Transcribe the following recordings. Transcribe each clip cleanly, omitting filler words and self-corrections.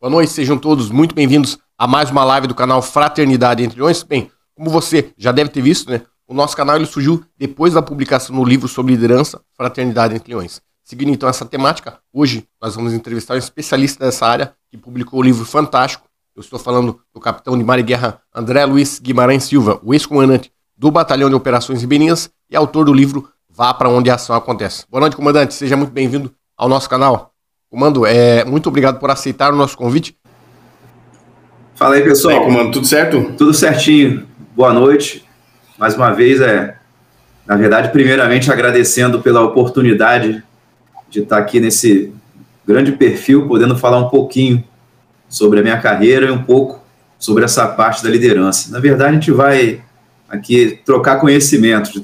Boa noite, sejam todos muito bem-vindos a mais uma live do canal Fraternidade Entre Leões. Bem, como você já deve ter visto, né, o nosso canal ele surgiu depois da publicação do livro sobre liderança, Fraternidade Entre Leões. Seguindo então essa temática, hoje nós vamos entrevistar um especialista dessa área que publicou um livro fantástico. Eu estou falando do capitão de mar e guerra André Luiz Guimarães Silva, o ex-comandante do Batalhão de Operações Ribeirinhas e autor do livro Vá para Onde a Ação Acontece. Boa noite, comandante, seja muito bem-vindo ao nosso canal. Comando, muito obrigado por aceitar o nosso convite. Fala aí, pessoal. E aí, comando, tudo certo? Tudo certinho. Boa noite. Mais uma vez, na verdade, primeiramente agradecendo pela oportunidade de estar aqui nesse grande perfil, podendo falar um pouquinho sobre a minha carreira e um pouco sobre essa parte da liderança. Na verdade, a gente vai aqui trocar conhecimentos.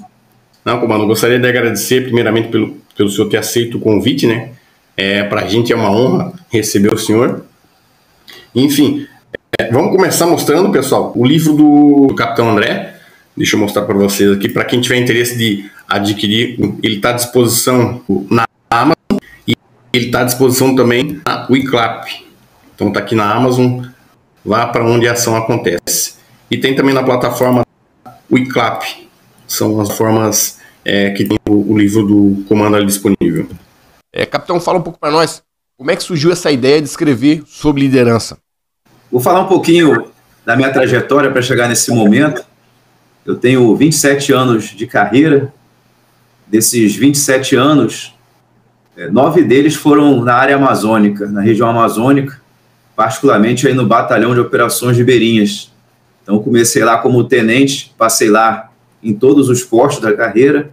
Não, comando, gostaria de agradecer primeiramente pelo senhor ter aceito o convite, né? Para a gente é uma honra receber o senhor. Enfim, vamos começar mostrando, pessoal, o livro do Capitão André. Deixa eu mostrar para vocês aqui. Para quem tiver interesse de adquirir, ele está à disposição na Amazon e ele está à disposição também na Wiclap. Então está aqui na Amazon, Vá para Onde a Ação Acontece. E tem também na plataforma Wiclap. São as formas que tem o livro do comando ali disponível. Capitão, fala um pouco para nós, como é que surgiu essa ideia de escrever sobre liderança? Vou falar um pouquinho da minha trajetória para chegar nesse momento. Eu tenho 27 anos de carreira. Desses 27 anos, 9 deles foram na área amazônica, na região amazônica, particularmente aí no Batalhão de Operações Ribeirinhas. Então, comecei lá como tenente, passei lá em todos os postos da carreira,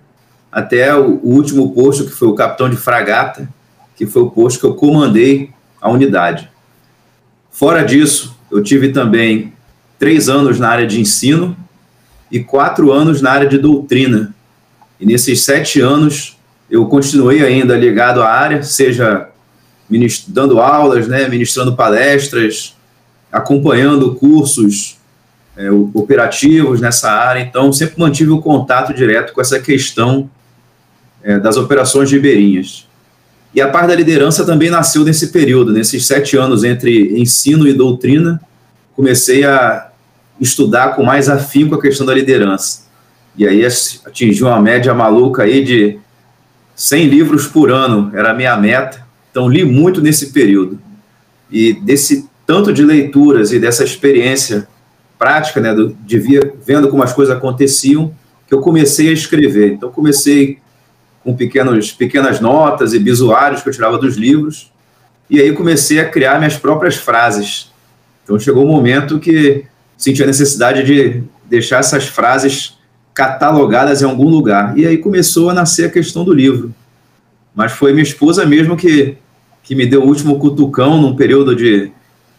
até o último posto, que foi o capitão de fragata, que foi o posto que eu comandei a unidade. Fora disso, eu tive também 3 anos na área de ensino e 4 anos na área de doutrina. E nesses 7 anos, eu continuei ainda ligado à área, seja dando aulas, né, ministrando palestras, acompanhando cursos operativos nessa área. Então, sempre mantive o contato direto com essa questão das operações ribeirinhas. E a parte da liderança também nasceu nesse período, nesses 7 anos entre ensino e doutrina, comecei a estudar com mais afinco a questão da liderança. E aí atingi uma média maluca aí de 100 livros por ano, era a minha meta. Então li muito nesse período. E desse tanto de leituras e dessa experiência prática, né, vendo como as coisas aconteciam, que eu comecei a escrever. Então comecei com pequenas notas e bisuários que eu tirava dos livros, e aí comecei a criar minhas próprias frases. Então chegou um momento que senti a necessidade de deixar essas frases catalogadas em algum lugar, e aí começou a nascer a questão do livro. Mas foi minha esposa mesmo que me deu o último cutucão num período de...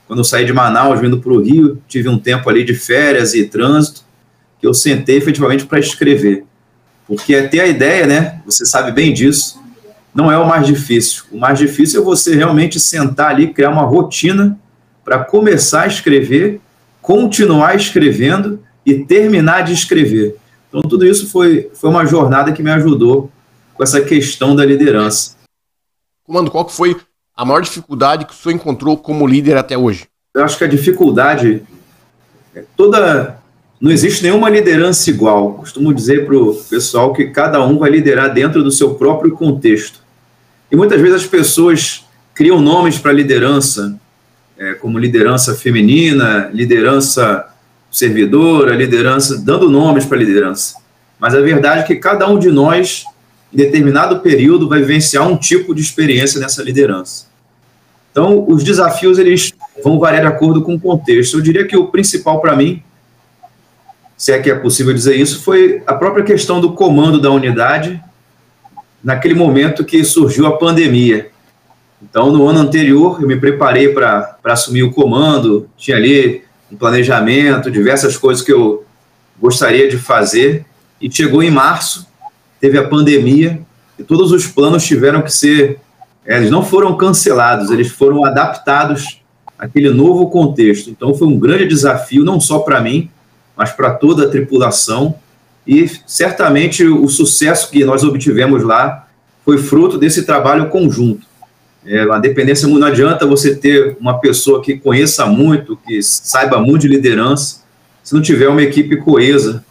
Quando eu saí de Manaus, vindo para o Rio, tive um tempo ali de férias e trânsito, que eu sentei efetivamente para escrever. Porque ter a ideia, né, você sabe bem disso, não é o mais difícil. O mais difícil é você realmente sentar ali, criar uma rotina para começar a escrever, continuar escrevendo e terminar de escrever. Então, tudo isso foi uma jornada que me ajudou com essa questão da liderança. Comando, qual que foi a maior dificuldade que o senhor encontrou como líder até hoje? Eu acho que a dificuldade não existe nenhuma liderança igual. Costumo dizer para o pessoal que cada um vai liderar dentro do seu próprio contexto. E muitas vezes as pessoas criam nomes para liderança, como liderança feminina, liderança servidora, liderança, dando nomes para liderança. Mas a verdade é que cada um de nós, em determinado período, vai vivenciar um tipo de experiência nessa liderança. Então, os desafios eles vão variar de acordo com o contexto. Eu diria que o principal para mim, se é que é possível dizer isso, foi a própria questão do comando da unidade naquele momento que surgiu a pandemia. Então, no ano anterior, eu me preparei para assumir o comando, tinha ali um planejamento, diversas coisas que eu gostaria de fazer, e chegou em março, teve a pandemia, e todos os planos tiveram que ser... eles não foram cancelados, eles foram adaptados àquele novo contexto. Então, foi um grande desafio, não só para mim, mas para toda a tripulação, e certamente o sucesso que nós obtivemos lá foi fruto desse trabalho conjunto. A dependência, não adianta você ter uma pessoa que conheça muito, que saiba muito de liderança, se não tiver uma equipe coesa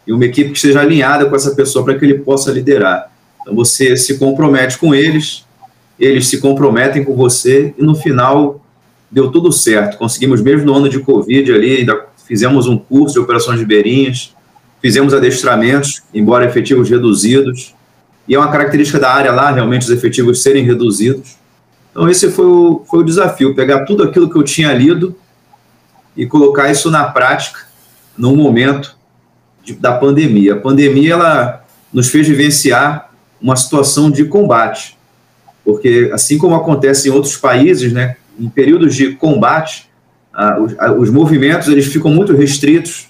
e uma equipe que esteja alinhada com essa pessoa para que ele possa liderar. Então você se compromete com eles se comprometem com você e no final deu tudo certo. Conseguimos, mesmo no ano de Covid ali, ainda fizemos um curso de operações ribeirinhas, fizemos adestramentos, embora efetivos reduzidos, e é uma característica da área lá, realmente, os efetivos serem reduzidos. Então esse foi o desafio, pegar tudo aquilo que eu tinha lido e colocar isso na prática num momento da pandemia. A pandemia, ela nos fez vivenciar uma situação de combate, porque assim como acontece em outros países, né, em períodos de combate, os movimentos eles ficam muito restritos,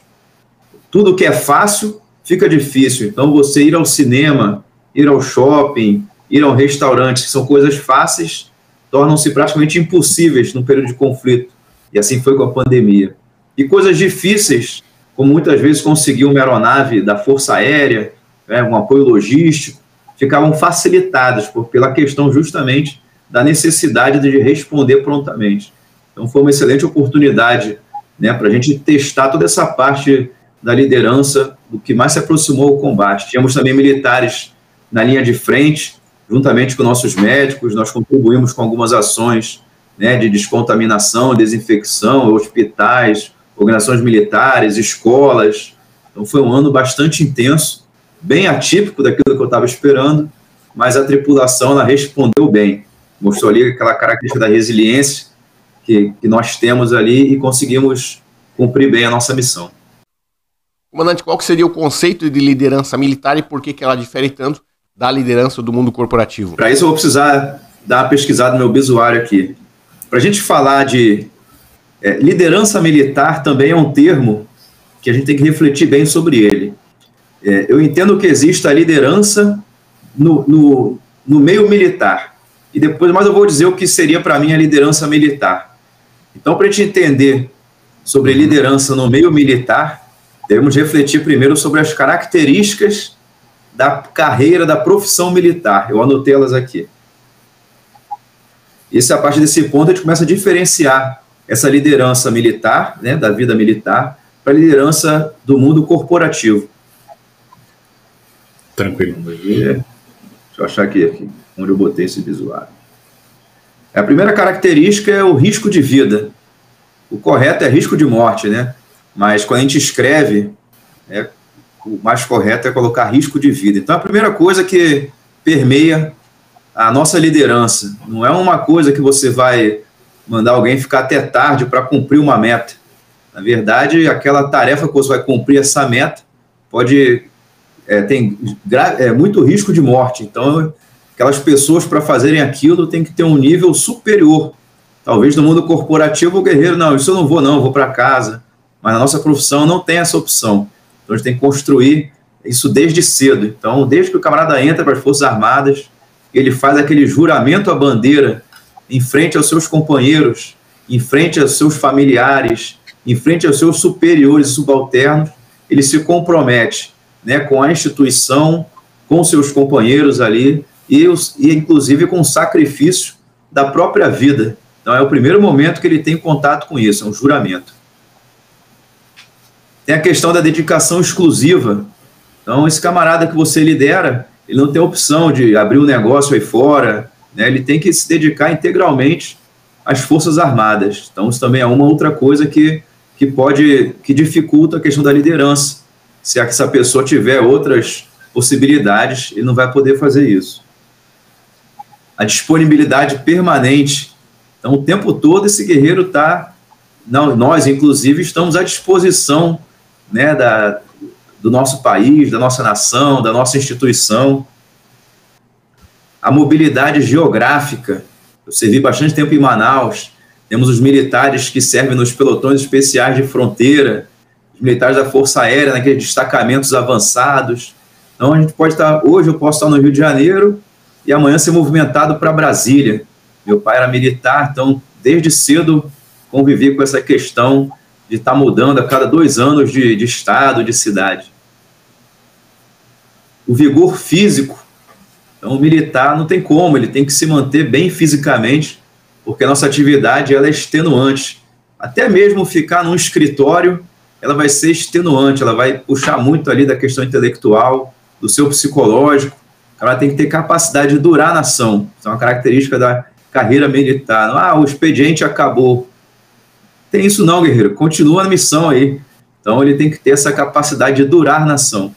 tudo que é fácil fica difícil. Então você ir ao cinema, ir ao shopping, ir ao restaurante, que são coisas fáceis, tornam-se praticamente impossíveis no período de conflito, e assim foi com a pandemia. E coisas difíceis, como muitas vezes conseguir uma aeronave da Força Aérea, né, um apoio logístico, ficavam facilitadas pela questão justamente da necessidade de responder prontamente. Então foi uma excelente oportunidade, né, para a gente testar toda essa parte da liderança, do que mais se aproximou ao combate. Tínhamos também militares na linha de frente, juntamente com nossos médicos, nós contribuímos com algumas ações, né, de descontaminação, desinfecção, hospitais, organizações militares, escolas. Então foi um ano bastante intenso, bem atípico daquilo que eu estava esperando, mas a tripulação ela respondeu bem, mostrou ali aquela característica da resiliência que nós temos ali e conseguimos cumprir bem a nossa missão. Comandante, qual que seria o conceito de liderança militar e por que ela difere tanto da liderança do mundo corporativo? Para isso eu vou precisar dar uma pesquisada no meu obituário aqui. Para a gente falar de liderança militar também é um termo que a gente tem que refletir bem sobre ele. Eu entendo que existe a liderança no meio militar. E depois, mas eu vou dizer o que seria para mim a liderança militar. Então, para a gente entender sobre liderança no meio militar, devemos refletir primeiro sobre as características da carreira, da profissão militar. Eu anotei elas aqui. E a partir desse ponto, a gente começa a diferenciar essa liderança militar, né, da vida militar, para a liderança do mundo corporativo. Tranquilo. Deixa eu achar aqui onde eu botei esse visual. A primeira característica é o risco de vida. O correto é risco de morte, né? Mas quando a gente escreve, o mais correto é colocar risco de vida. Então, a primeira coisa que permeia a nossa liderança não é uma coisa que você vai mandar alguém ficar até tarde para cumprir uma meta. Na verdade, aquela tarefa que você vai cumprir essa meta tem muito risco de morte. Então, aquelas pessoas, para fazerem aquilo, tem que ter um nível superior. Talvez no mundo corporativo, o guerreiro, não, isso eu não vou para casa. Mas na nossa profissão não tem essa opção. Então, a gente tem que construir isso desde cedo. Então, desde que o camarada entra para as Forças Armadas, ele faz aquele juramento à bandeira em frente aos seus companheiros, em frente aos seus familiares, em frente aos seus superiores e subalternos, ele se compromete, né, com a instituição, com seus companheiros ali, e inclusive com o sacrifício da própria vida. Então é o primeiro momento que ele tem contato com isso, é um juramento. Tem a questão da dedicação exclusiva. Então esse camarada que você lidera, ele não tem opção de abrir um negócio aí fora, né, ele tem que se dedicar integralmente às Forças Armadas. Então isso também é uma outra coisa que dificulta a questão da liderança. Se essa pessoa tiver outras possibilidades, ele não vai poder fazer isso. A disponibilidade permanente. Então, o tempo todo esse guerreiro está... Nós, inclusive, estamos à disposição, né, do nosso país, da nossa nação, da nossa instituição. A mobilidade geográfica. Eu servi bastante tempo em Manaus. Temos os militares que servem nos pelotões especiais de fronteira, os militares da Força Aérea, naqueles destacamentos avançados. Então, a gente pode estar... Hoje eu posso estar no Rio de Janeiro e amanhã ser movimentado para Brasília. Meu pai era militar, então, desde cedo, convivi com essa questão de estar mudando a cada 2 anos de estado, de cidade. O vigor físico. Então, o militar não tem como, ele tem que se manter bem fisicamente, porque a nossa atividade ela é extenuante. Até mesmo ficar num escritório, ela vai ser extenuante, ela vai puxar muito ali da questão intelectual, do seu psicológico. Ela tem que ter capacidade de durar na ação. Isso é uma característica da carreira militar. Ah, o expediente acabou. Tem isso não, guerreiro. Continua a missão aí. Então, ele tem que ter essa capacidade de durar na ação.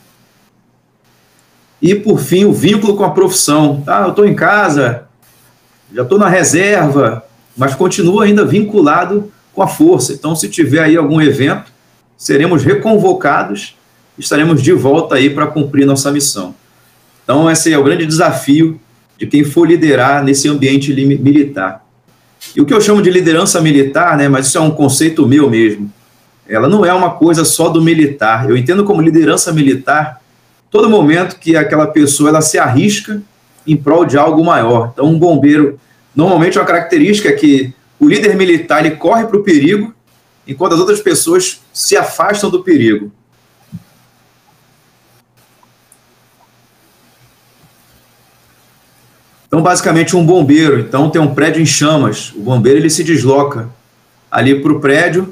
E, por fim, o vínculo com a profissão. Ah, eu estou em casa, já estou na reserva, mas continuo ainda vinculado com a força. Então, se tiver aí algum evento, seremos reconvocados e estaremos de volta aí para cumprir nossa missão. Então, esse é o grande desafio de quem for liderar nesse ambiente militar. E o que eu chamo de liderança militar, né, mas isso é um conceito meu mesmo, ela não é uma coisa só do militar. Eu entendo como liderança militar todo momento que aquela pessoa ela se arrisca em prol de algo maior. Então, um bombeiro, normalmente uma característica é que o líder militar ele corre para o perigo, enquanto as outras pessoas se afastam do perigo. Então, basicamente, um bombeiro, então tem um prédio em chamas, o bombeiro ele se desloca ali para o prédio,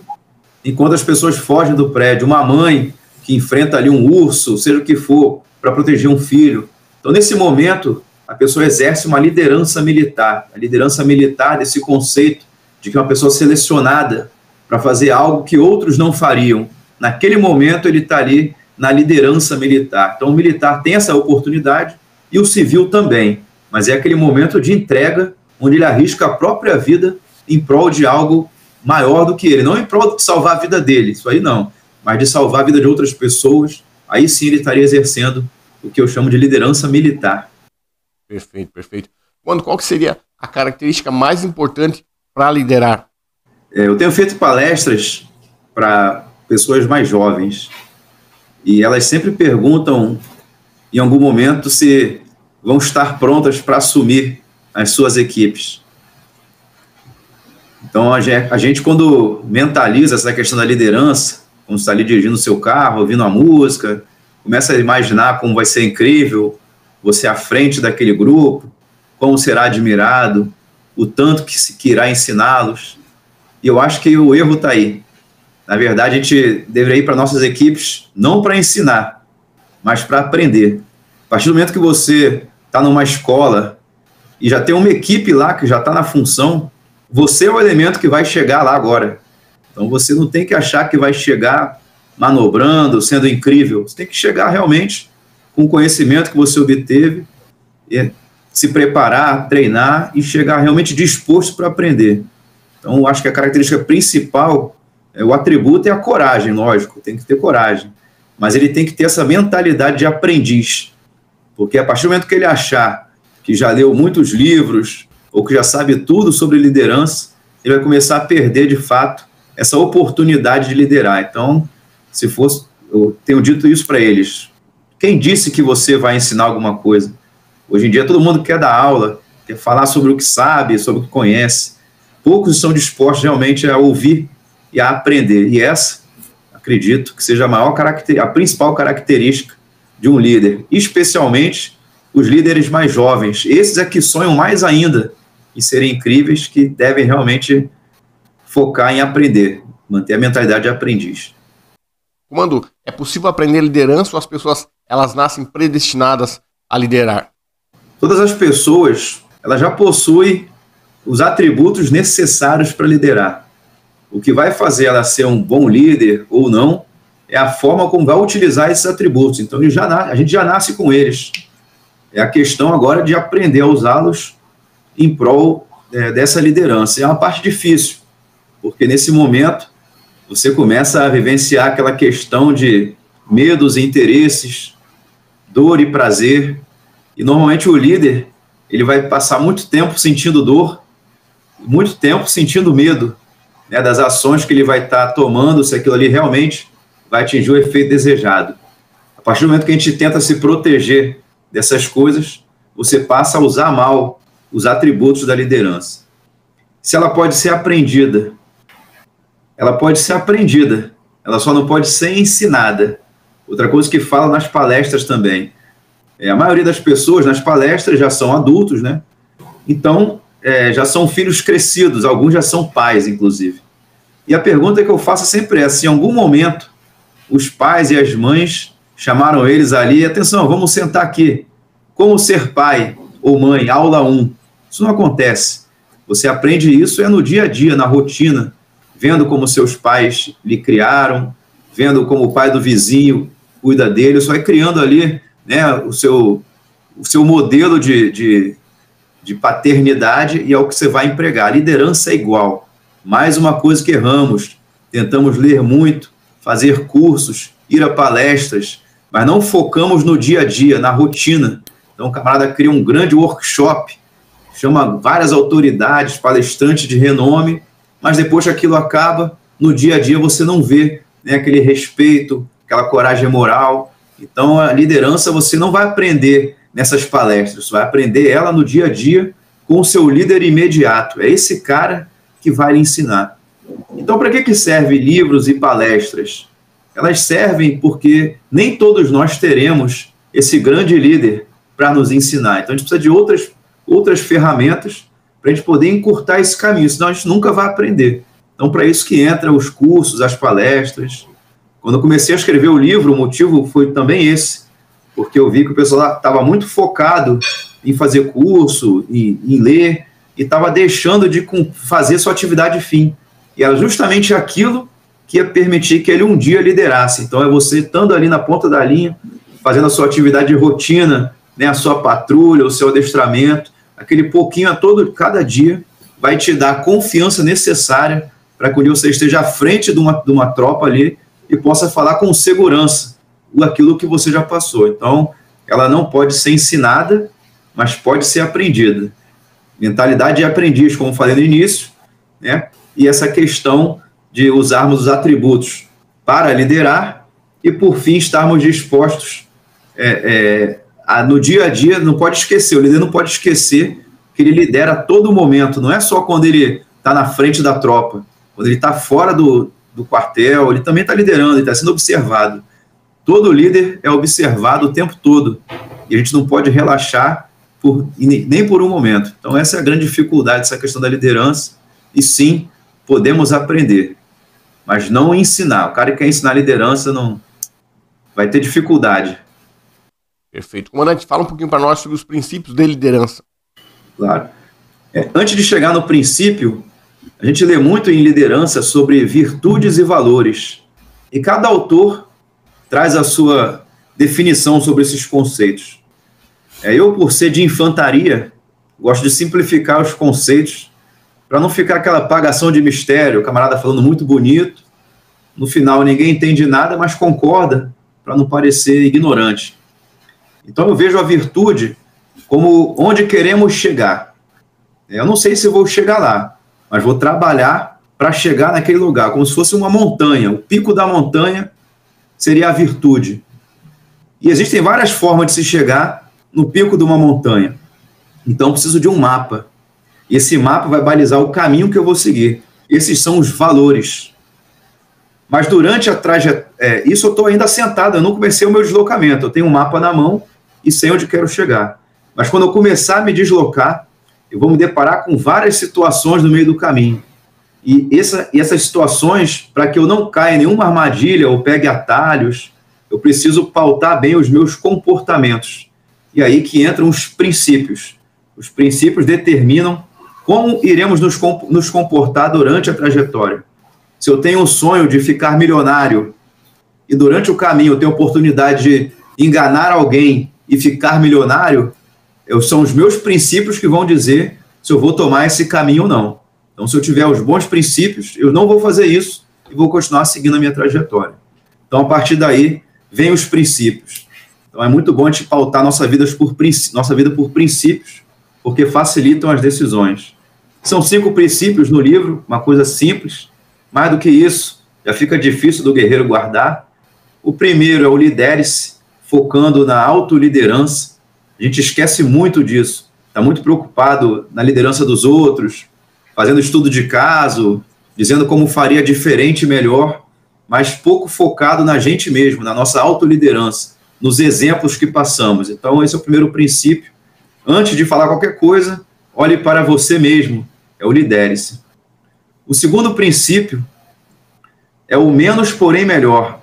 enquanto as pessoas fogem do prédio. Uma mãe que enfrenta ali um urso, seja o que for, para proteger um filho. Então, nesse momento, a pessoa exerce uma liderança militar. A liderança militar desse conceito de que uma pessoa selecionada para fazer algo que outros não fariam. Naquele momento, ele está ali na liderança militar. Então, o militar tem essa oportunidade e o civil também. Mas é aquele momento de entrega, onde ele arrisca a própria vida em prol de algo maior do que ele. Não em prol de salvar a vida dele, isso aí não. Mas de salvar a vida de outras pessoas, aí sim ele estaria exercendo o que eu chamo de liderança militar. Perfeito, perfeito. Qual que seria a característica mais importante para liderar? Eu tenho feito palestras para pessoas mais jovens e elas sempre perguntam em algum momento se vão estar prontas para assumir as suas equipes. Então, a gente, quando mentaliza essa questão da liderança, quando está ali dirigindo o seu carro, ouvindo a música, começa a imaginar como vai ser incrível você à frente daquele grupo, como será admirado, o tanto que irá ensiná-los. E eu acho que o erro está aí. Na verdade, a gente deveria ir para nossas equipes não para ensinar, mas para aprender. A partir do momento que você está numa escola e já tem uma equipe lá que já está na função, você é o elemento que vai chegar lá agora. Então você não tem que achar que vai chegar manobrando, sendo incrível. Você tem que chegar realmente com o conhecimento que você obteve, se preparar, treinar e chegar realmente disposto para aprender. Então eu acho que a característica principal, o atributo é a coragem, lógico, tem que ter coragem. Mas ele tem que ter essa mentalidade de aprendiz. Porque a partir do momento que ele achar que já leu muitos livros ou que já sabe tudo sobre liderança, ele vai começar a perder, de fato, essa oportunidade de liderar. Então, se fosse, eu tenho dito isso para eles. Quem disse que você vai ensinar alguma coisa? Hoje em dia, todo mundo quer dar aula, quer falar sobre o que sabe, sobre o que conhece. Poucos estão dispostos realmente a ouvir e a aprender. E essa, acredito, que seja a principal característica de um líder, especialmente os líderes mais jovens. Esses é que sonham mais ainda em serem incríveis, que devem realmente focar em aprender, manter a mentalidade de aprendiz. Comando, é possível aprender liderança ou as pessoas elas nascem predestinadas a liderar? Todas as pessoas elas já possuem os atributos necessários para liderar. O que vai fazer ela ser um bom líder ou não é a forma como vai utilizar esses atributos. Então, a gente já nasce com eles. É a questão agora de aprender a usá-los em prol dessa liderança. É uma parte difícil, porque nesse momento você começa a vivenciar aquela questão de medos e interesses, dor e prazer. E normalmente o líder ele vai passar muito tempo sentindo dor, muito tempo sentindo medo, né, das ações que ele vai estar tomando, se aquilo ali realmente vai atingir o efeito desejado. A partir do momento que a gente tenta se proteger dessas coisas, você passa a usar mal os atributos da liderança. Se ela pode ser aprendida, ela pode ser aprendida, ela só não pode ser ensinada. Outra coisa que fala nas palestras também, A maioria das pessoas nas palestras já são adultos, né? Então, já são filhos crescidos, alguns já são pais, inclusive. E a pergunta que eu faço sempre é, se em algum momento os pais e as mães chamaram eles ali, atenção, vamos sentar aqui, como ser pai ou mãe, aula 1. Isso não acontece. Você aprende isso no dia a dia, na rotina, vendo como seus pais lhe criaram, vendo como o pai do vizinho cuida dele, você vai criando ali, né, o seu modelo de paternidade, e é o que você vai empregar. A liderança é igual. Mais uma coisa que erramos, tentamos ler muito, fazer cursos, ir a palestras, mas não focamos no dia a dia, na rotina. Então o camarada cria um grande workshop, chama várias autoridades, palestrantes de renome, mas depois que aquilo acaba, no dia a dia você não vê, né, aquele respeito, aquela coragem moral. Então a liderança você não vai aprender nessas palestras, você vai aprender ela no dia a dia com o seu líder imediato. É esse cara que vai lhe ensinar. Então, para que servem livros e palestras? Elas servem porque nem todos nós teremos esse grande líder para nos ensinar. Então, a gente precisa de outras ferramentas para a gente poder encurtar esse caminho, senão a gente nunca vai aprender. Então, para isso que entram os cursos, as palestras. Quando eu comecei a escrever o livro, o motivo foi também esse, porque eu vi que o pessoal estava muito focado em fazer curso, em ler, e estava deixando de fazer sua atividade fim. E era justamente aquilo que ia permitir que ele um dia liderasse. Então é você estando ali na ponta da linha, fazendo a sua atividade de rotina, né, a sua patrulha, o seu adestramento, aquele pouquinho cada dia vai te dar a confiança necessária para que você esteja à frente de uma tropa ali e possa falar com segurança aquilo que você já passou. Então, ela não pode ser ensinada, mas pode ser aprendida. Mentalidade de aprendiz, como falei no início, né? E essa questão de usarmos os atributos para liderar e, por fim, estarmos dispostos no dia a dia. Não pode esquecer, o líder não pode esquecer que ele lidera a todo momento, não é só quando ele está na frente da tropa, quando ele está fora do quartel, ele também está liderando, ele está sendo observado. Todo líder é observado o tempo todo, e a gente não pode relaxar nem por um momento. Então essa é a grande dificuldade dessa questão da liderança, e sim, podemos aprender, mas não ensinar. O cara que quer ensinar liderança não vai ter dificuldade. Perfeito. Comandante, fala um pouquinho para nós sobre os princípios de liderança. Claro. Antes de chegar no princípio, a gente lê muito em liderança sobre virtudes e valores, e cada autor traz a sua definição sobre esses conceitos. Eu, por ser de infantaria, gosto de simplificar os conceitos para não ficar aquela apagação de mistério, o camarada falando muito bonito, no final ninguém entende nada, mas concorda, para não parecer ignorante. Então eu vejo a virtude como onde queremos chegar. Eu não sei se vou chegar lá, mas vou trabalhar para chegar naquele lugar, como se fosse uma montanha. O pico da montanha seria a virtude. E existem várias formas de se chegar no pico de uma montanha. Então eu preciso de um mapa. E esse mapa vai balizar o caminho que eu vou seguir. Esses são os valores. Mas durante a trajetória, isso eu estou ainda sentado, eu não comecei o meu deslocamento. Eu tenho um mapa na mão e sei onde quero chegar. Mas quando eu começar a me deslocar, eu vou me deparar com várias situações no meio do caminho. E essas situações, para que eu não caia em nenhuma armadilha ou pegue atalhos, eu preciso pautar bem os meus comportamentos. E aí que entram os princípios. Os princípios determinam como iremos nos comportar durante a trajetória. Se eu tenho um sonho de ficar milionário e durante o caminho eu tenho a oportunidade de enganar alguém e ficar milionário, são os meus princípios que vão dizer se eu vou tomar esse caminho ou não. Então, se eu tiver os bons princípios, eu não vou fazer isso e vou continuar seguindo a minha trajetória. Então, a partir daí, vem os princípios. Então, é muito bom a gente pautar nossa vida por princípios, porque facilitam as decisões. São 5 princípios no livro, uma coisa simples. Mais do que isso, já fica difícil do guerreiro guardar. O primeiro é o lidere-se, focando na autoliderança. A gente esquece muito disso. Está muito preocupado na liderança dos outros, fazendo estudo de caso, dizendo como faria diferente e melhor, mas pouco focado na gente mesmo, na nossa autoliderança. nos exemplos que passamos. Então, esse é o primeiro princípio. Antes de falar qualquer coisa, olhe para você mesmo, é o lidere-se. O segundo princípio é o menos, porém melhor.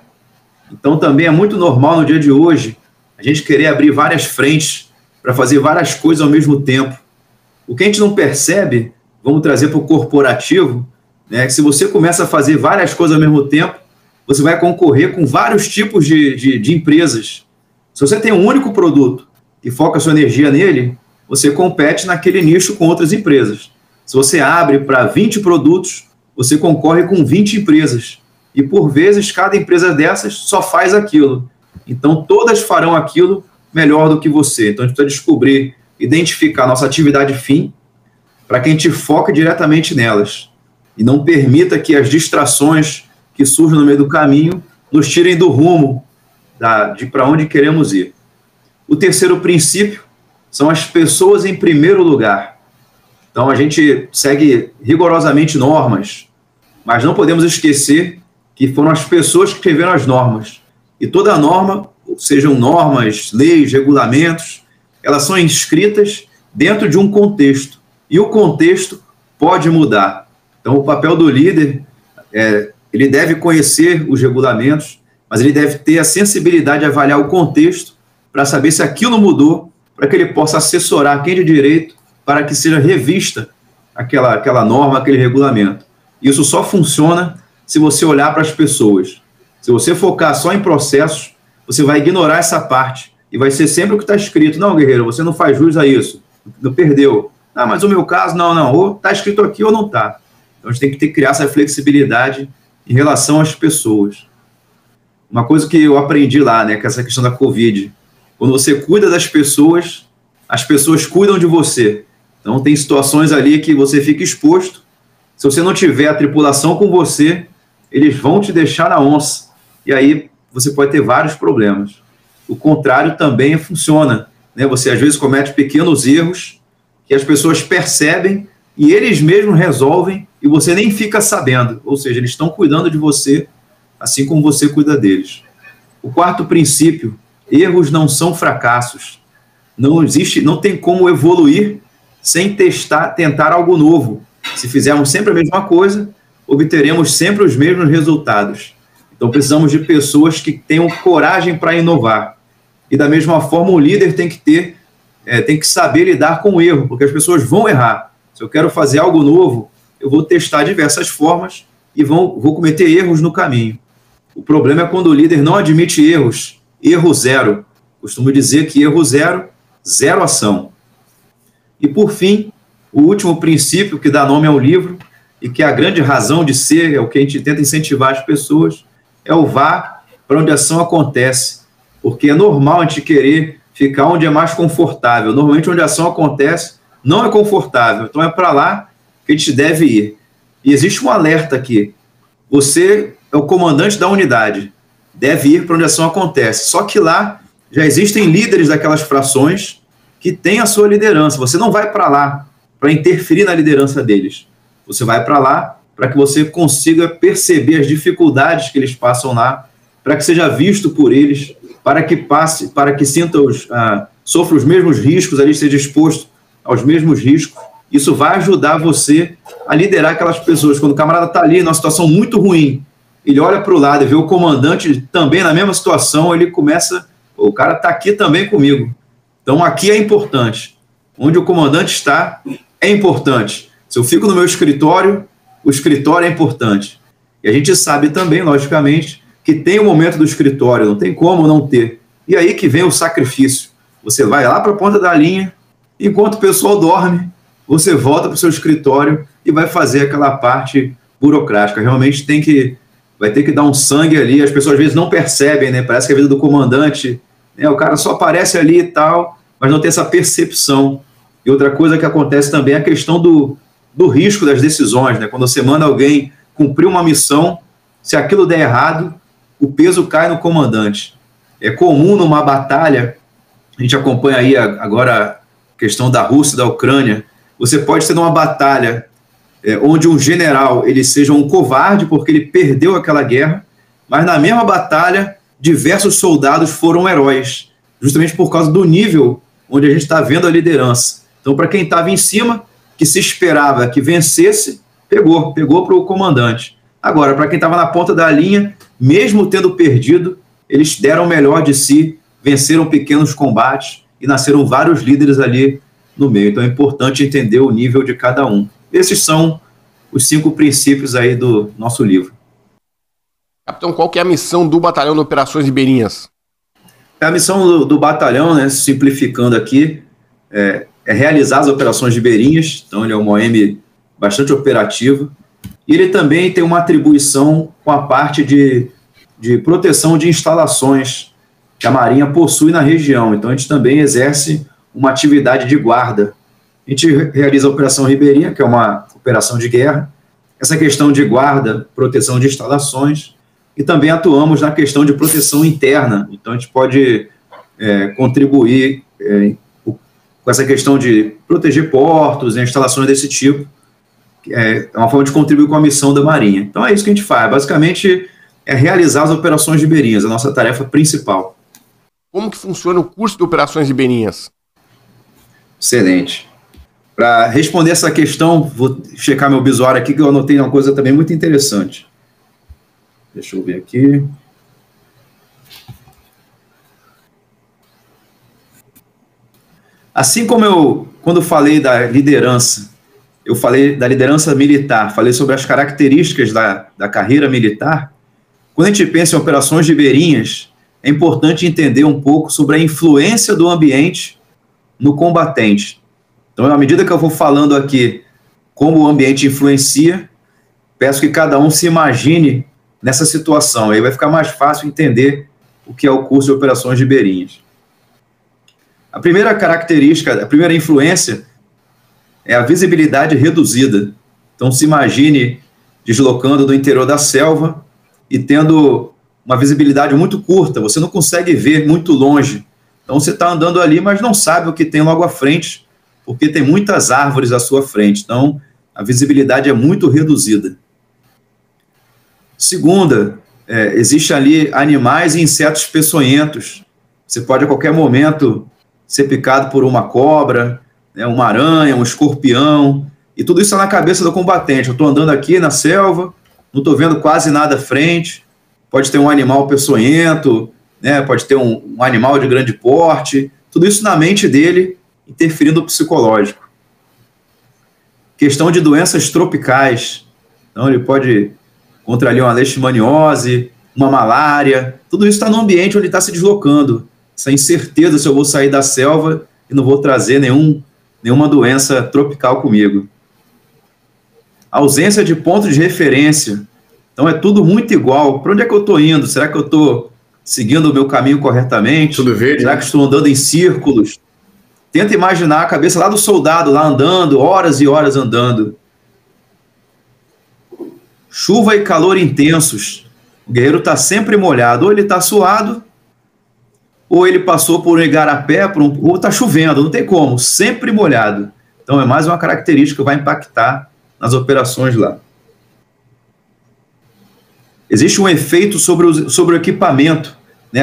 Então, também é muito normal no dia de hoje a gente querer abrir várias frentes para fazer várias coisas ao mesmo tempo. O que a gente não percebe, vamos trazer para o corporativo, né, que se você começa a fazer várias coisas ao mesmo tempo, você vai concorrer com vários tipos de empresas. Se você tem um único produto e foca a sua energia nele, você compete naquele nicho com outras empresas. Se você abre para 20 produtos, você concorre com 20 empresas. E, por vezes, cada empresa dessas só faz aquilo. Então, todas farão aquilo melhor do que você. Então, a gente precisa descobrir, identificar nossa atividade fim, para que a gente foque diretamente nelas. E não permita que as distrações que surjam no meio do caminho nos tirem do rumo de para onde queremos ir. O terceiro princípio são as pessoas em primeiro lugar. Então, a gente segue rigorosamente normas, mas não podemos esquecer que foram as pessoas que escreveram as normas. E toda norma, sejam normas, leis, regulamentos, elas são inscritas dentro de um contexto. E o contexto pode mudar. Então, o papel do líder, ele deve conhecer os regulamentos, mas ele deve ter a sensibilidade de avaliar o contexto para saber se aquilo mudou, para que ele possa assessorar quem de direito para que seja revista aquela norma, aquele regulamento. Isso só funciona se você olhar para as pessoas. Se você focar só em processos, você vai ignorar essa parte e vai ser sempre o que está escrito. Não, guerreiro, você não faz jus a isso. Não perdeu. Ah, mas o meu caso, não. Ou está escrito aqui ou não está. Então, a gente tem que criar essa flexibilidade em relação às pessoas. Uma coisa que eu aprendi lá, né, que é essa questão da Covid. Quando você cuida das pessoas, as pessoas cuidam de você. Então, tem situações ali que você fica exposto. Se você não tiver a tripulação com você, eles vão te deixar na onça. E aí você pode ter vários problemas. O contrário também funciona, né? Você às vezes comete pequenos erros que as pessoas percebem e eles mesmos resolvem e você nem fica sabendo. Ou seja, eles estão cuidando de você assim como você cuida deles. O quarto princípio: erros não são fracassos. Não tem como evoluir sem tentar algo novo. Se fizermos sempre a mesma coisa, obteremos sempre os mesmos resultados. Então, precisamos de pessoas que tenham coragem para inovar. E, da mesma forma, o líder tem que saber lidar com o erro, porque as pessoas vão errar. Se eu quero fazer algo novo, eu vou testar diversas formas e vou cometer erros no caminho. O problema é quando o líder não admite erros. Erro zero. Costumo dizer que erro zero, zero ação. E, por fim, o último princípio que dá nome ao livro, e que é a grande razão de ser, é o que a gente tenta incentivar as pessoas, é o vá para onde a ação acontece. Porque é normal a gente querer ficar onde é mais confortável. Normalmente, onde a ação acontece, não é confortável. Então, é para lá que a gente deve ir. E existe um alerta aqui. Você é o comandante da unidade. Deve ir para onde a ação acontece. Só que lá já existem líderes daquelas frações que têm a sua liderança. Você não vai para lá para interferir na liderança deles. Você vai para lá para que você consiga perceber as dificuldades que eles passam lá, para que seja visto por eles, para que sofra os mesmos riscos, ali esteja exposto aos mesmos riscos. Isso vai ajudar você a liderar aquelas pessoas. Quando o camarada está ali numa situação muito ruim, ele olha para o lado e vê o comandante também na mesma situação, ele começa, o cara está aqui também comigo. Então aqui é importante. Onde o comandante está, é importante. Se eu fico no meu escritório, o escritório é importante. E a gente sabe também, logicamente, que tem o momento do escritório, não tem como não ter. E aí que vem o sacrifício. Você vai lá para a ponta da linha, enquanto o pessoal dorme, você volta para o seu escritório e vai fazer aquela parte burocrática. Realmente vai ter que dar um sangue ali, as pessoas às vezes não percebem, né? Parece que a vida do comandante, né? O cara só aparece ali e tal, mas não tem essa percepção. E outra coisa que acontece também é a questão do risco das decisões, né? Quando você manda alguém cumprir uma missão, se aquilo der errado, o peso cai no comandante. É comum numa batalha, a gente acompanha aí agora a questão da Rússia e da Ucrânia, você pode ter uma batalha onde um general ele seja um covarde porque ele perdeu aquela guerra, mas na mesma batalha diversos soldados foram heróis, justamente por causa do nível onde a gente está vendo a liderança. Então, para quem estava em cima, que se esperava que vencesse, pegou para o comandante. Agora, para quem estava na ponta da linha, mesmo tendo perdido, eles deram o melhor de si, venceram pequenos combates e nasceram vários líderes ali no meio. Então é importante entender o nível de cada um. Esses são os 5 princípios aí do nosso livro. Capitão, qual que é a missão do Batalhão de Operações Ribeirinhas? A missão do batalhão, né, simplificando aqui, é realizar as operações ribeirinhas. Então ele é uma OM bastante operativa. E ele também tem uma atribuição com a parte de proteção de instalações que a Marinha possui na região. Então, a gente também exerce uma atividade de guarda. A gente realiza a Operação Ribeirinha, que é uma operação de guerra, essa questão de guarda, proteção de instalações, e também atuamos na questão de proteção interna. Então, a gente pode contribuir com essa questão de proteger portos e instalações desse tipo. É uma forma de contribuir com a missão da Marinha. Então, é isso que a gente faz. Basicamente, é realizar as operações ribeirinhas, a nossa tarefa principal. Como que funciona o curso de Operações Ribeirinhas? Excelente. Para responder essa questão, vou checar meu visuário aqui, que eu anotei uma coisa também muito interessante. Deixa eu ver aqui. Assim como quando falei da liderança, eu falei da liderança militar, falei sobre as características da carreira militar. Quando a gente pensa em operações ribeirinhas, é importante entender um pouco sobre a influência do ambiente no combatente. Então, à medida que eu vou falando aqui como o ambiente influencia, peço que cada um se imagine nessa situação. Aí vai ficar mais fácil entender o que é o curso de operações ribeirinhas. A primeira característica, a primeira influência é a visibilidade reduzida. Então, se imagine deslocando do interior da selva e tendo uma visibilidade muito curta, você não consegue ver muito longe. Então, você está andando ali, mas não sabe o que tem logo à frente, porque tem muitas árvores à sua frente. Então, a visibilidade é muito reduzida. Segunda, existe ali animais e insetos peçonhentos. Você pode, a qualquer momento, ser picado por uma cobra, uma aranha, um escorpião, e tudo isso está na cabeça do combatente. Eu estou andando aqui na selva, não estou vendo quase nada à frente, pode ter um animal peçonhento, pode ter um animal de grande porte, tudo isso na mente dele, interferindo no psicológico. Questão de doenças tropicais, então ele pode contrair uma leishmaniose, uma malária, tudo isso está no ambiente onde ele está se deslocando, essa incerteza se eu vou sair da selva e não vou trazer nenhuma doença tropical comigo. Ausência de pontos de referência. Então é tudo muito igual. Para onde é que eu estou indo? Será que eu estou seguindo o meu caminho corretamente? Tudo verde. Será que estou andando em círculos? Tenta imaginar a cabeça lá do soldado, lá andando, horas e horas andando. Chuva e calor intensos. O guerreiro está sempre molhado. Ou ele está suado, ou ele passou por um igarapé, ou está chovendo, não tem como, sempre molhado. Então é mais uma característica que vai impactar nas operações lá. Existe um efeito sobre o equipamento,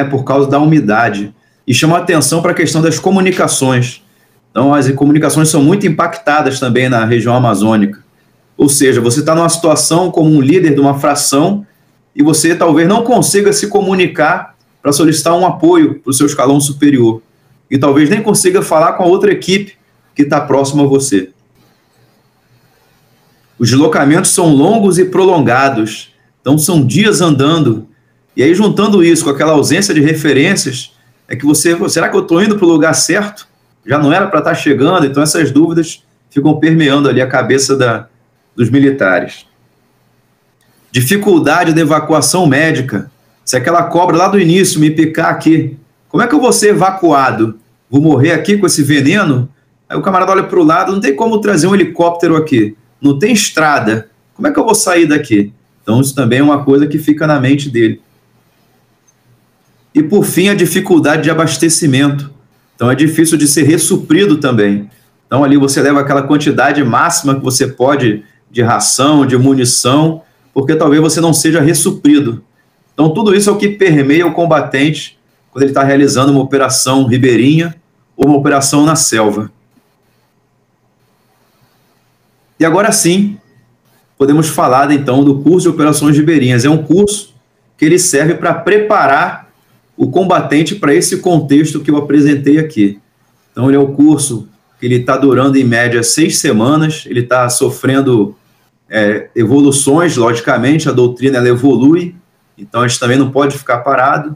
por causa da umidade, e chama a atenção para a questão das comunicações. Então as comunicações são muito impactadas também na região amazônica. Ou seja, você está numa situação como um líder de uma fração e você talvez não consiga se comunicar para solicitar um apoio para o seu escalão superior. E talvez nem consiga falar com a outra equipe que está próxima a você. Os deslocamentos são longos e prolongados. Então, são dias andando. E aí, juntando isso com aquela ausência de referências, é que será que eu estou indo para o lugar certo? Já não era para estar chegando? Então, essas dúvidas ficam permeando ali a cabeça dos militares. Dificuldade de evacuação médica. Se aquela cobra lá do início me picar aqui, como é que eu vou ser evacuado? Vou morrer aqui com esse veneno? Aí o camarada olha para o lado, não tem como trazer um helicóptero aqui, não tem estrada, como é que eu vou sair daqui? Então isso também é uma coisa que fica na mente dele. E por fim, a dificuldade de abastecimento. Então é difícil de ser ressuprido também. Então ali você leva aquela quantidade máxima que você pode de ração, de munição, porque talvez você não seja ressuprido. Então, tudo isso é o que permeia o combatente quando ele está realizando uma operação ribeirinha ou uma operação na selva. E agora sim, podemos falar, então, do curso de operações ribeirinhas. É um curso que ele serve para preparar o combatente para esse contexto que eu apresentei aqui. Então, ele é um curso que ele está durando, em média, 6 semanas, ele está sofrendo evoluções, logicamente, a doutrina ela evolui, então a gente também não pode ficar parado,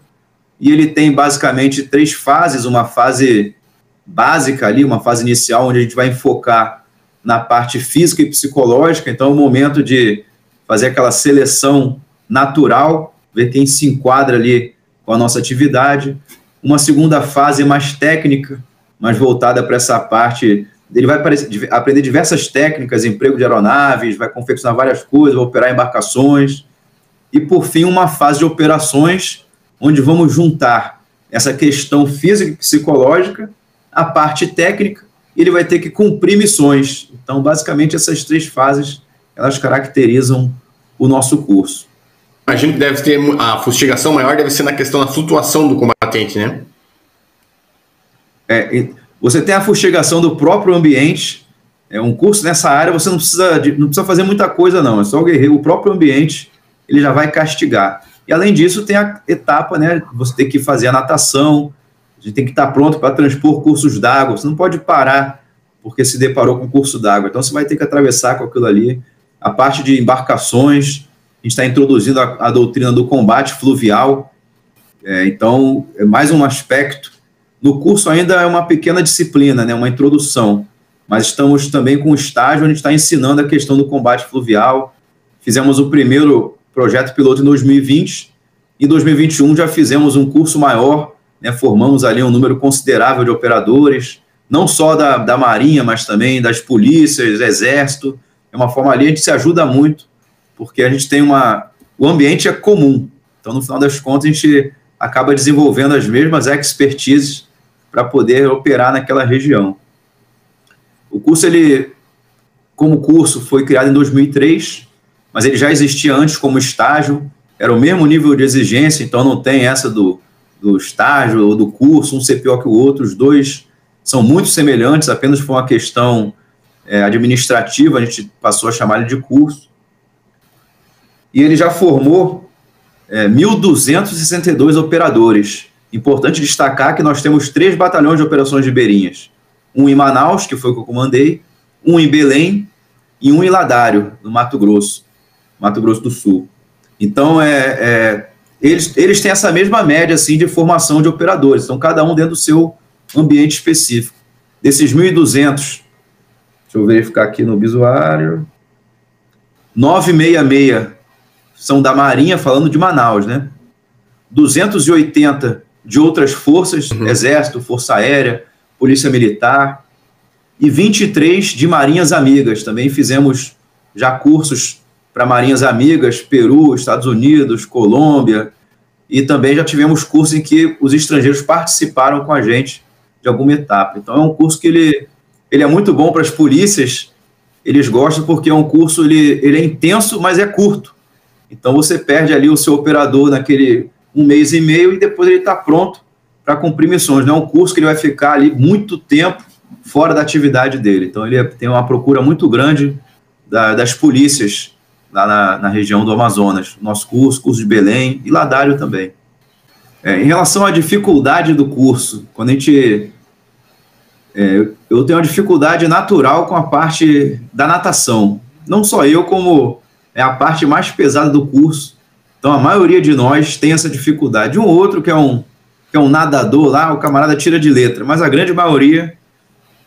e ele tem basicamente 3 fases, uma fase básica ali, uma fase inicial, onde a gente vai enfocar na parte física e psicológica, então é o momento de fazer aquela seleção natural, ver quem se enquadra ali com a nossa atividade. Uma segunda fase mais técnica, mais voltada para essa parte, ele vai aprender diversas técnicas, emprego de aeronaves, vai confeccionar várias coisas, vai operar embarcações, e por fim uma fase de operações, onde vamos juntar essa questão física e psicológica, a parte técnica, e ele vai ter que cumprir missões. Então, basicamente, essas 3 fases, elas caracterizam o nosso curso. Imagino que deve ter a fustigação maior, deve ser na questão da flutuação do combatente, né? Você tem a fustigação do próprio ambiente. Um curso nessa área, você não precisa fazer muita coisa, não. É só o guerreiro, o próprio ambiente, ele já vai castigar. E, além disso, tem a etapa, né? Você tem que fazer a natação, a gente tem que estar pronto para transpor cursos d'água. Você não pode parar porque se deparou com curso d'água. Então, você vai ter que atravessar com aquilo ali. A parte de embarcações, a gente está introduzindo a doutrina do combate fluvial. Então, é mais um aspecto. No curso ainda é uma pequena disciplina, né, uma introdução, mas estamos também com um estágio onde a gente está ensinando a questão do combate fluvial. Fizemos o primeiro projeto piloto em 2020, em 2021 já fizemos um curso maior, né, formamos ali um número considerável de operadores, não só da Marinha, mas também das polícias, do Exército. É uma forma ali, a gente se ajuda muito, porque a gente tem o ambiente é comum, então no final das contas a gente acaba desenvolvendo as mesmas expertises para poder operar naquela região. O curso, como curso, foi criado em 2003, mas ele já existia antes como estágio, era o mesmo nível de exigência, então não tem essa do estágio ou do curso, um ser pior que o outro, os dois são muito semelhantes, apenas foi uma questão administrativa, a gente passou a chamar ele de curso. E ele já formou 1.262 operadores. Importante destacar que nós temos 3 batalhões de operações ribeirinhas. Um em Manaus, que foi o que eu comandei, um em Belém e um em Ladário, no Mato Grosso do Sul. Então, eles têm essa mesma média assim, de formação de operadores, então cada um dentro do seu ambiente específico. Desses 1.200, deixa eu verificar aqui no visuário, 966 são da Marinha, falando de Manaus, né? 280 de outras forças, Exército, Força Aérea, Polícia Militar, e 23 de Marinhas Amigas. Também fizemos já cursos para Marinhas Amigas, Peru, Estados Unidos, Colômbia, e também já tivemos cursos em que os estrangeiros participaram com a gente de alguma etapa. Então é um curso que ele é muito bom para as polícias, eles gostam porque é um curso, ele é intenso, mas é curto. Então você perde ali o seu operador naquele 1 mês e meio e depois ele está pronto para cumprir missões. Não é um curso que ele vai ficar ali muito tempo fora da atividade dele. Então ele tem uma procura muito grande das polícias lá na região do Amazonas. Nosso curso de Belém e Ladário também. Em relação à dificuldade do curso, quando a gente... eu tenho uma dificuldade natural com a parte da natação. Não só eu, como é a parte mais pesada do curso. Então, a maioria de nós tem essa dificuldade. Um ou outro que é um nadador lá, o camarada tira de letra, mas a grande maioria,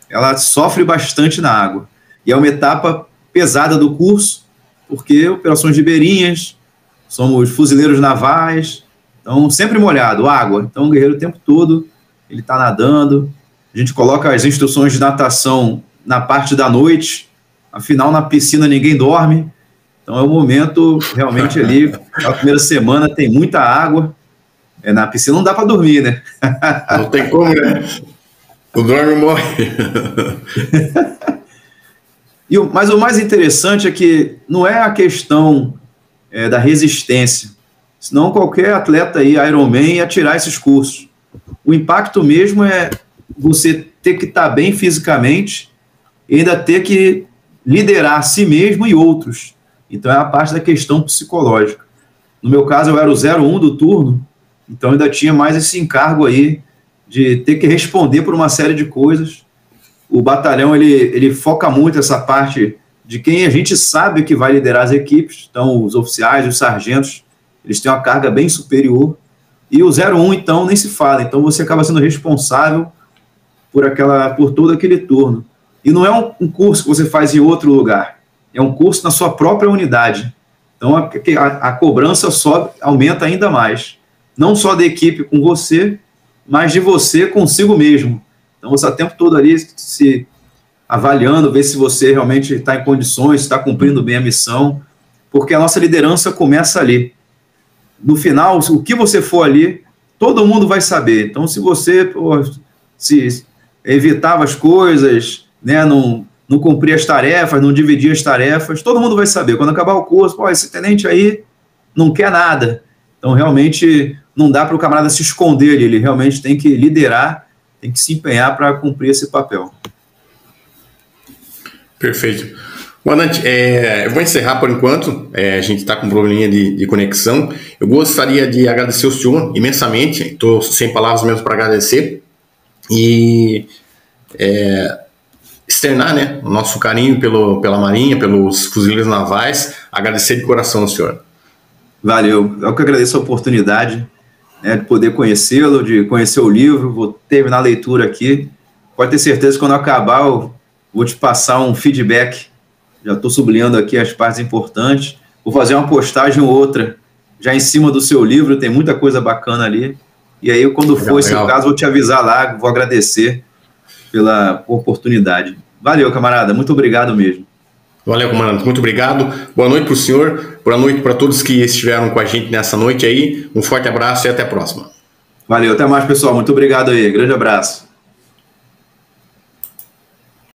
ela sofre bastante na água. E é uma etapa pesada do curso, porque operações ribeirinhas, somos fuzileiros navais, então sempre molhado, água. Então, o guerreiro o tempo todo, ele está nadando. A gente coloca as instruções de natação na parte da noite, afinal, na piscina ninguém dorme. Então é um momento, realmente, ali, a primeira semana tem muita água, na piscina não dá para dormir, né? Não tem como, né? O dorme morre. Mas o mais interessante é que não é a questão da resistência, Senão qualquer atleta aí, Ironman, ia tirar esses cursos. O impacto mesmo é você ter que estar bem fisicamente e ainda ter que liderar a si mesmo e outros. Então é a parte da questão psicológica. No meu caso, eu era o 01 do turno, então ainda tinha mais esse encargo aí de ter que responder por uma série de coisas. O batalhão, ele foca muito essa parte de quem a gente sabe que vai liderar as equipes. Então, os oficiais, os sargentos, eles têm uma carga bem superior. E o 01, então, nem se fala. Então, você acaba sendo responsável por todo aquele turno. E não é um curso que você faz em outro lugar. É um curso na sua própria unidade. Então, a cobrança aumenta ainda mais. Não só da equipe com você, mas de você consigo mesmo. Então, você está o tempo todo ali se avaliando, ver se você realmente está em condições, está cumprindo bem a missão, porque a nossa liderança começa ali. No final, o que você for ali, todo mundo vai saber. Então, se você se evitava as coisas, né, não cumpria as tarefas, não dividia as tarefas, todo mundo vai saber. Quando acabar o curso, esse tenente aí não quer nada. Então, realmente, não dá para o camarada se esconder, ele realmente tem que liderar, tem que se empenhar para cumprir esse papel. Perfeito. Comandante, eu vou encerrar por enquanto, a gente está com um probleminha de conexão. Eu gostaria de agradecer o senhor imensamente, estou sem palavras mesmo para agradecer, e externar, né, o nosso carinho pela Marinha, pelos fuzileiros navais, agradecer de coração ao senhor. Valeu, eu que agradeço a oportunidade, né, de poder conhecê-lo, de conhecer o livro. Vou terminar a leitura aqui, pode ter certeza que quando eu acabar eu vou te passar um feedback. Já estou sublinhando aqui as partes importantes. Vou fazer uma postagem ou outra já em cima do seu livro, tem muita coisa bacana ali. E aí, quando for esse caso, vou te avisar lá, vou agradecer pela oportunidade. Valeu, camarada, muito obrigado mesmo. Valeu, comandante, muito obrigado. Boa noite para o senhor, boa noite para todos que estiveram com a gente nessa noite aí. Um forte abraço e até a próxima. Valeu, até mais, pessoal. Muito obrigado aí. Grande abraço.